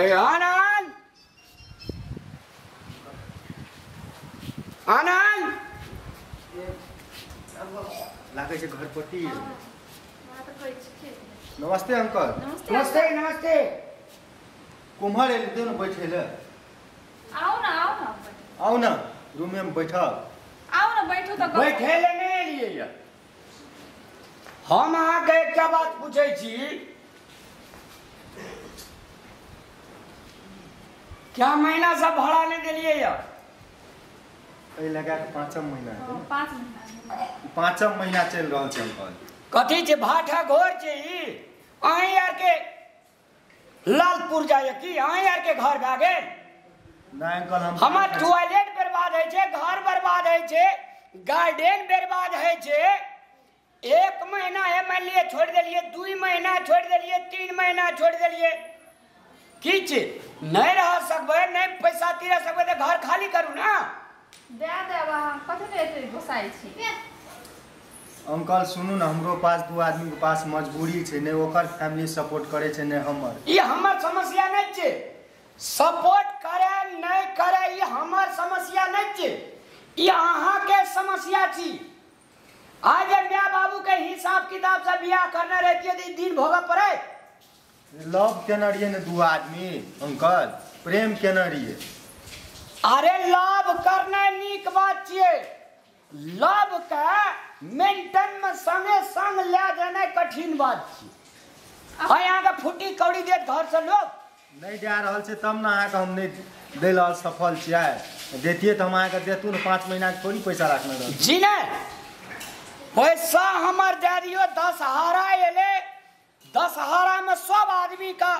आनंद आनंद लागे छे घर पट्टी। नमस्ते अंकल। नमस्ते नमस्ते। कुम्हर एल दे न बैठे ले। आओ ना रूम में बैठा। आओ ना बैठो तो बैठे ले नहीं एलिए। हम अहाँ के एकटा बात पूछे छी, क्या महीना से भाड़ा नहीं दिलिए या? ए लगा के 5 महीना है। 5 महीना 5 महीना चल रहल छै अंकल। कथी छे भाटा घर छे ई? अहीं यार के लालपुर जाए की अहीं यार के घर भा गेल? ना अंकल हमर टॉयलेट बर्बाद है छे, घर बर्बाद है छे, गार्डन बर्बाद है छे। 1 महीना है मान लिए छोड़ देलिए, 2 महीना छोड़ देलिए, 3 महीना छोड़ देलिए। की छे नहीं रह सकबे, नहीं पैसा तीर सकबे तो घर खाली करू ना। दे देबा कथि ले एते गोसाई छी। अंकल सुनू ना, हमरो पास 2 आदमी के पास मजबूरी छे, ने ओकर फैमिली सपोर्ट करे छे ने हमर। ये हमर समस्या नहीं छे, सपोर्ट करे नहीं करे ये हमर समस्या नहीं छे, ये अहाँ के समस्या छी। आज माँ बाबू के हिसाब किताब से बियाह करने रहती है दिन भोग पड़े। लव केना रहिए ने 2 आदमी अंकल, प्रेम केना रहिए। अरे लव करना नीक बात छे, लव के मेंटेन में संगे संग ले जाना कठिन बात छे। हाँ यहाँ का फुटी कौड़ी देत घर से लोग नहीं दे रहल छे, तब ना अहाँ के हम नहीं दे रहल सफल छियै। देतिए तो हम अहाँ के देतू न 5 महीना के थोड़ी पैसा रखने रह जी ने पैसा हमर दे दियो। 10 हारा एले, 10 हारा में सब आदमी का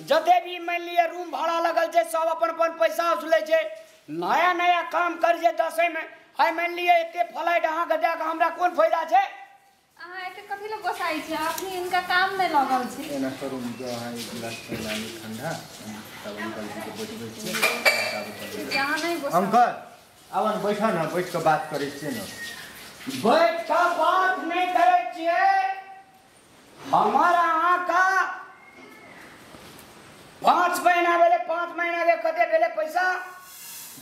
जते भी मान लिए रूम भाड़ा लगल छे सब अपन अपन पैसा उसले छे। नया नया काम कर जे 10 में आई मान लिए एते फ्लाइट अहाँ के दे के हमरा कोन फायदा छे। अहाँ एते कथि ले गोसाई छी, अपनी इनका काम में लगल छी। एना करू जो अहाँ एक गिलास पानी ठंडा तब अंकल जी के बैठबै छियै। जहां नहीं गोसाई अंकल आवन बैठा ना, बैठ के बात करै छियै ना। बैठ का बात नहीं करे छिए। हमारा यहाँ का 5 महीना बेले, 5 महीना के कते बेले पैसा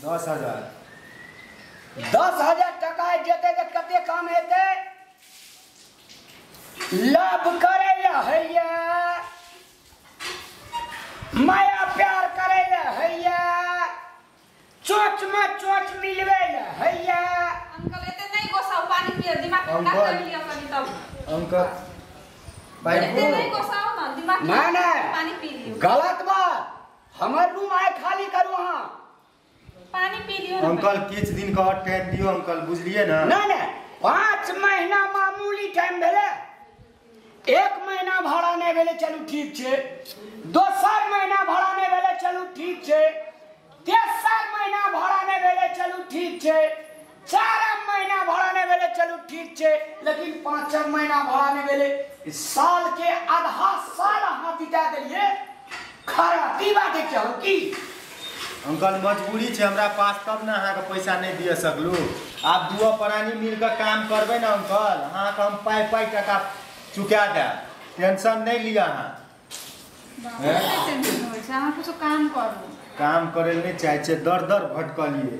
10,000। 10,000 टका जेते तो कते काम हेते। लव करे हैया, माया प्यार करे हैया, चोच में चोच मिलवे हैया। अंकल एते नहीं गोसाओ, पानी पियो, दिमाग ठंडा कर लिया कनी तब। अंकल भाई एते नहीं गोसाओ ना, दिमाग ना पानी पी लियो। गलत बात, हमर रूम आए खाली करू अहाँ। पानी पी लियो ना अंकल किछ दिन का और टाइम दियो अंकल, बुझलिए ना। नहीं 5 महीना मामूली टाइम भेले। 1 महीना भाड़ा नहीं भेले चलू ठीक छे, 2 महीना भाड़ा नहीं भेले चलू ठीक छे, 3 महीना भाड़ा नहीं भेले चलू ठीक छे, 4 महीना भाड़ा नहीं भेले चलू ठीक छे, लेकिन 5 महीना भाड़ा नहीं भेले साल के आधा साल अहाँ बिता देलिए। खराबी बात है की अंकल मजबूरी छे हमरा पास, तब ना अहाँ के पैसा नहीं दिए सकलू। आप 2 प्राणी मिल के काम करबे ना अंकल, अहाँ के हम पाई टका चुका दे, टेंशन नहीं लिया। अहाँ टेंशन होय छै, अहाँ कुछ काम करू। काम करे नहीं चाहे छे, दर दर भटकलिए।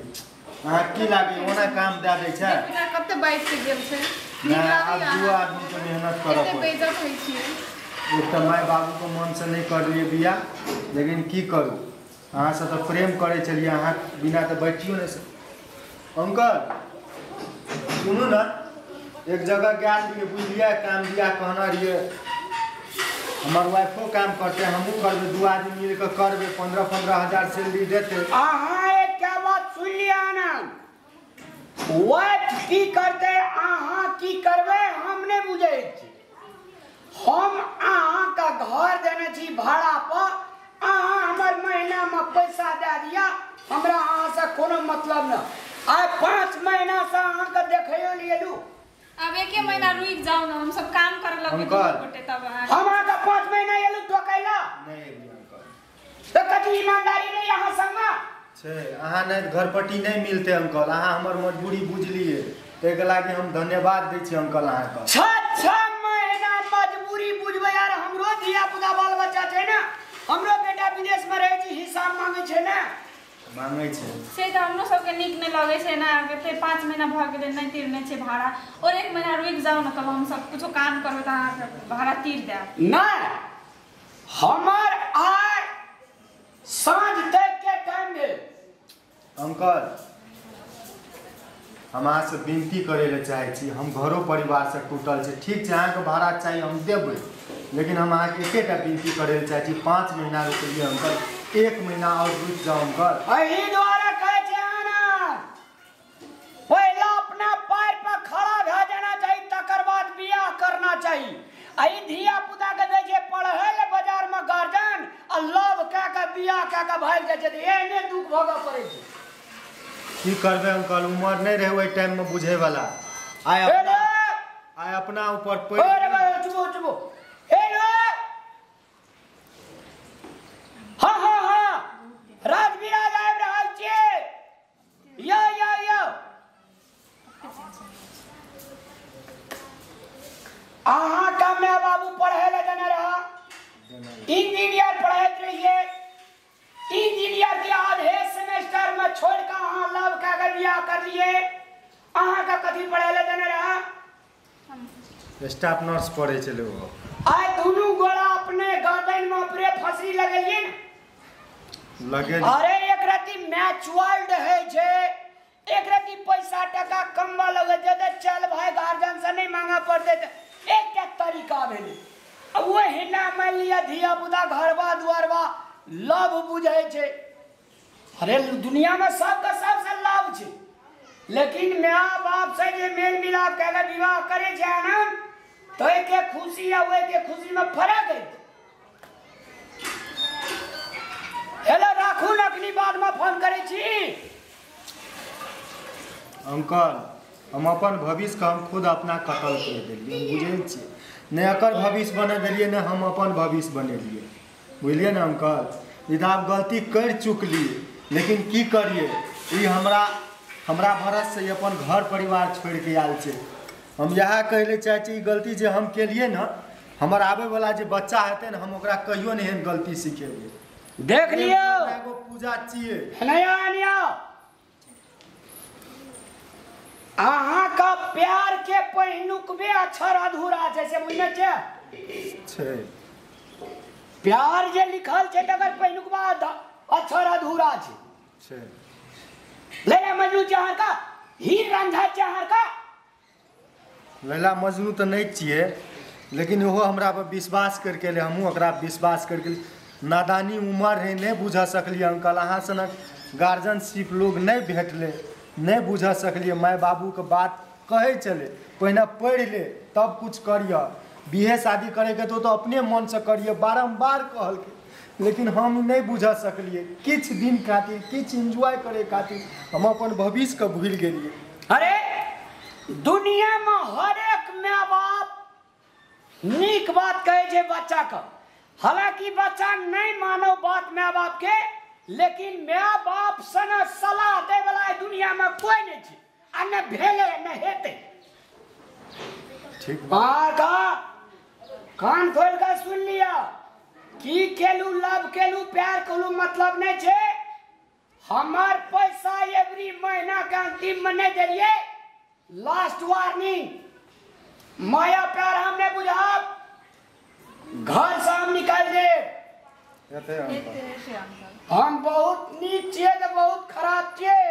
अहाँ की लागे ओना काम दे दे छै। पिता कब तक बैठ के गेल छै ना अब 2 आदमी के मेहनत करब। एते बेइज्जत होई छियै। एक तो माय बाबू को मन से नहीं कर लिए बिया, लेकिन की करू अहाँ से तो प्रेम करे चलिए, अहाँ बिना तो बैठियो नहीं सक। अंकल सुनू ना, एक जगह गया लिए बुझलिए काम दिया कहना रहिए, हमार वाइफो काम करते हमू करबे, 2 आदमी मिल के करबे, 15-15 हजार सैलरी देते। अहाँ एक क्या बात सुन लिया ना, वाइफ की करते अहाँ की करबे हम नहीं बुझे छी। हम अहाँ का घर देने छी भाड़ा पर, अहाँ हमर महीना में पैसा दे दिया, हमरा अहाँ से कोनो मतलब न। आइ 5 महीना से अहाँ के देखियो नहीं लू। अब 1 महीना रुक जाओ ना, हम सब काम करे लगे गोटे तब हम अहाँ का 5 महीना एलू तो कैला नहीं अंकल, तो कथी ईमानदारी नहीं यहाँ संग छे। अहाँ ने घर पट्टी नहीं मिलते अंकल, अहाँ हमर मजबूरी बुझलिए, तेके लागी हम धन्यवाद दै छी अंकल अहाँ का। 6 महीना मजबूरी बुझबे यार, हमरो धिया पुता बाल बच्चा छै ना, हमरो बेटा विदेश में रहे छी हिसाब मांगे छे ना मांगे छे से तो हमरो सबके नीक नहीं लगे छे ना कते 5 महीना भ गेले नहीं तीरने छे भाड़ा और 1 महीना रुक जाओ ना तब हम सब कुछ काम करबे त अहाँ भाड़ा तीर देब नहीं हमार आय सांझ तक के टाइम दे अंकल हम अहाँ से विनती करे ले चाहे छी हम घरो परिवार से टूटल छै ठीक छै अहाँ के भाड़ा चाहिए हम देबै लेकिन हम अहाँ के एकेटा विनती करे ले चाहे छी 5 महीना रुकिए अंकल 1 महीना और रुक जाओ अंकल अही द्वारा कहे छे आना पहला अपना पैर पर खड़ा भ जाना चाहिए तकर बाद बियाह करना चाहिए अही धिया पुता के दे छे पढ़े ले बाजार में गार्जियन आ लव के बियाह के भाग जाय छे एहने दुख भोगऽ पड़े छे की करबे अंकल उम्र नहीं रहे ओई टाइम में बुझे वाला आय अपना ऊपर अरे चुप चुप हेलो हाँ राजविराज आबि रहल छियै यो अहाँ का माय बाबू पढ़े ले देने रहा इंजीनियर पढ़ैत रहिए इंजीनियर के आधे सेमेस्टर में छोड़ के अहाँ लव के बियाह कर लिए अहाँ का कथी पढ़े ले देने रहा स्टाफ नर्स पढ़े चले वो आय दुनू गोड़ा अपने गर्दन में ऊपरे फंसी लगेलिए लगे अरे एक रति मैचुअल्ड है छे एक रति पैसा टका कमवा लगे जदे चल भाई गार्जियन से नहीं मांगा पड़ते एक तरीका भेले अब वो हिना मान लिया धिया पुता घरवा दुआरवा लव बुझे छे अरे दुनिया में सबका सबसे लाभ छे लेकिन माँ बाप से जे मेल मिलाप के विवाह करे छे ना तो के खुशी या वे के खुशी में फर्क है हेलो राखू नकली बाद में फोन करे छी अंकल हम अपन भविष्य का हम खुद अपना कत्ल कर दिलिए बुझे छी ने एकर भविष्य बने दिलिए ने हम अपन भविष्य बनेलिए बुझलिए ना अंकल इधर आप गलती कर चुकलिए लेकिन की करिए ई हमरा भरत से अपन घर परिवार छोड़ के आयल छे हम यह कहले चाहे छी गलती जे हम केलिए ना हमर आवे वाला जे बच्चा हेते ना हम ओकरा कहियो नहीं एहन गलती सिखेबे देख लियो एगो पूजा छिए नया अहाँ का प्यार के पहिनुकबे अक्षर अधूरा जैसे बुझने छे प्यार जे लिखल छे तकर पहिनुकबा अक्षर अधूरा छे लैला मजनू चाहर का हीर रांझा चाहर का लैला मजनू तो नहीं छिए लेकिन ओहो हमरा पर विश्वास करके ले हमहू ओकरा विश्वास करके नादानी उम्र है नहीं बुझा सकलिए अंकल अहाँ सनक गार्जियनशिप लोग नहीं भेटले नहीं बुझा सकलिए माय बाबू के बात कहे चले पहले पढ़ ले तब कुछ करिए बिहे शादी करे के तो अपने मन से करिए बारंबार कहल के लेकिन हम नहीं बुझा सकलिए किछ दिन खातिर किछ एंजॉय करे खातिर हम अपन भविष्य के भूल गेलिए अरे दुनिया में हर एक माँ बाप नीक बात कहे छे बच्चा का हालांकि बच्चा नहीं मानो बात माँ बाप के लेकिन माँ बाप सन सलाह दे वाला दुनिया में कोई नहीं छे आ न भेले न हेते ठीक बात कान खोल कर सुन लिया की केलू लव केलू प्यार केलू मतलब नहीं छे हमार पैसा एवरी महीना के अंतिम में नहीं देलिए लास्ट वार्निंग माया प्यार हमने बुझा घर से हम निकाल दे हम बहुत नीच छिए तो बहुत खराब छिए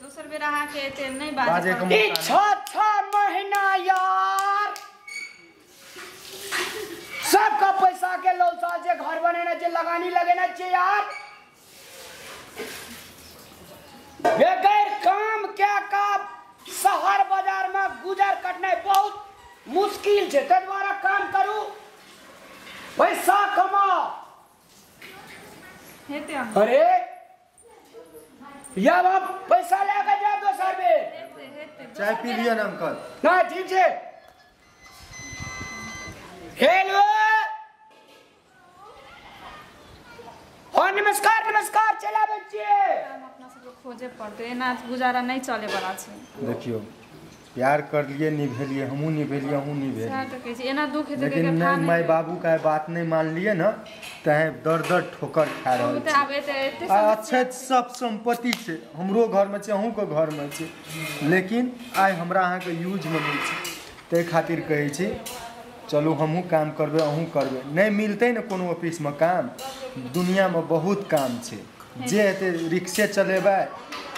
दूसर बेर अहाँ के एते नहीं बाजे छह महीना यार सबका पैसा के लौसा से घर बनेना चाहिए लगानी लगेना चाहिए यार बगैर काम क्या का शहर बाजार में गुजर कटना बहुत मुश्किल है ते द्वारा काम करू पैसा कमाओ हेते अरे या बाप पैसा लेके जा दोसर में चाय पी लिया ना अंकल ना ठीक है हेलो और नमस्कार चला बच्चे अपना सब खोजे पड़ते एना गुजारा नहीं चले वाला छे देखियो प्यार करलिए निभेलिए, हमहूँ निभेलिए, अहूँ निभेलिए, सएह तऽ कहै छी। एना दुख हेतै लेकिन नहीं माय बाबू का बात नहीं मान लिए ना, तहें दर दर ठोकर खा रहा तऽ आब एते अच्छा सब संपत्ति छै, हमरो घर में छै, अहूँ के घर में छै, लेकिन आइ हमरा अहाँ के यूज में नहीं छै। तै खातिर कहै छी चलू हमहूँ काम करबै, अहूँ करबै। नहीं मिलते न कोनो ऑफिस में काम, दुनिया में बहुत काम छै। जे हेतै रिक्शे चलेबै,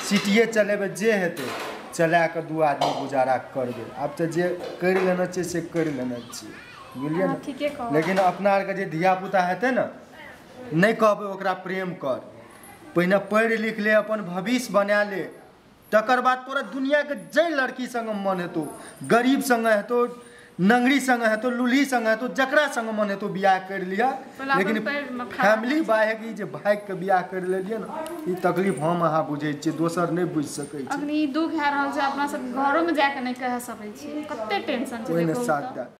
सिटिए चलेबै, जे हेतै चला के 2 आदमी गुजारा करबै। आब तऽ जे करि लेना छै से करि लेना छै, बुझलियै हाँ, ठीके कहब। ने। लेकिन अपना आरके जे धियापुता हेतै ने, नहीं कहबै ओकरा प्रेम कर, पहिने पढ़ि लिख ले, अपन भविष्य बना ले, तकर बाद तोरा दुनिया के जे लड़की संग मन हेतौ, गरीब संग हेतौ, नंगरी संग हेतौ, लुल्ही संग हेतौ, जकरा संग मन हेतौ बियाह कर लिया। लेकिन फैमिली बाहेक ई जे भाग के बियाह कर लेलियै ने, ई तकलीफ हम अहाँ बुझै छियै, दोसर नहीं बुझ सकै छै। अखनी दुख है रहल छै, अपना सब घरों में जाके नहीं कह सकै छी, कते टेंशन छै। ओहिने साथ दे।